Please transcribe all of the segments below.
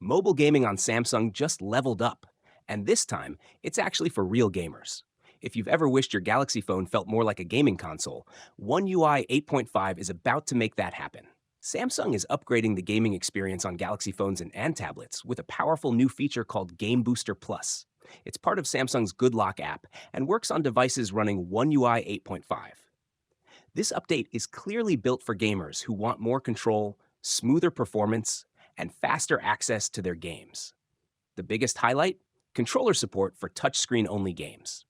Mobile gaming on Samsung just leveled up, and this time, it's actually for real gamers. If you've ever wished your Galaxy phone felt more like a gaming console, One UI 8.5 is about to make that happen. Samsung is upgrading the gaming experience on Galaxy phones and tablets with a powerful new feature called Game Booster Plus. It's part of Samsung's Good Lock app and works on devices running One UI 8.5. This update is clearly built for gamers who want more control, smoother performance, and faster access to their games. The biggest highlight? Controller support for touchscreen-only games.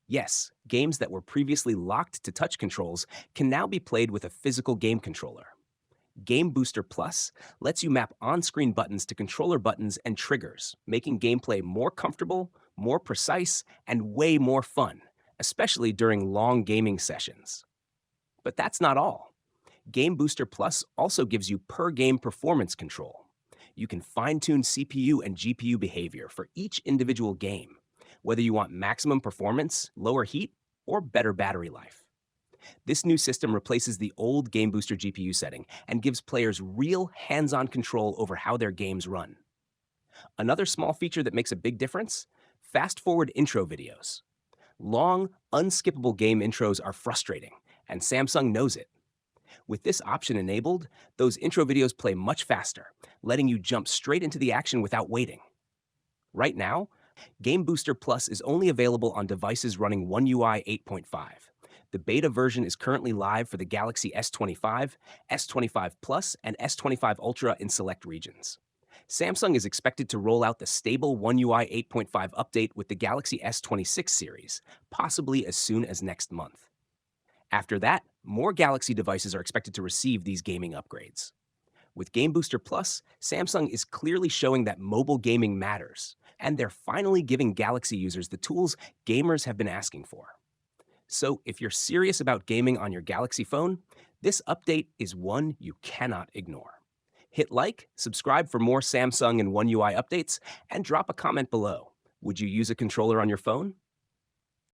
Yes, games that were previously locked to touch controls can now be played with a physical game controller. Game Booster Plus lets you map on-screen buttons to controller buttons and triggers, making gameplay more comfortable, more precise, and way more fun, especially during long gaming sessions. But that's not all. Game Booster Plus also gives you per-game performance control. You can fine-tune CPU and GPU behavior for each individual game, whether you want maximum performance, lower heat, or better battery life. This new system replaces the old Game Booster GPU setting and gives players real hands-on control over how their games run. Another small feature that makes a big difference? Fast-forward intro videos. Long, unskippable game intros are frustrating, and Samsung knows it. With this option enabled, those intro videos play much faster, letting you jump straight into the action without waiting. Right now, Game Booster Plus is only available on devices running One UI 8.5. The beta version is currently live for the Galaxy S25, S25 Plus, and S25 Ultra in select regions. Samsung is expected to roll out the stable One UI 8.5 update with the Galaxy S26 series, possibly as soon as next month. After that, more Galaxy devices are expected to receive these gaming upgrades. With Game Booster Plus, Samsung is clearly showing that mobile gaming matters, and they're finally giving Galaxy users the tools gamers have been asking for. So if you're serious about gaming on your Galaxy phone, this update is one you cannot ignore. Hit like, subscribe for more Samsung and One UI updates, and drop a comment below. Would you use a controller on your phone?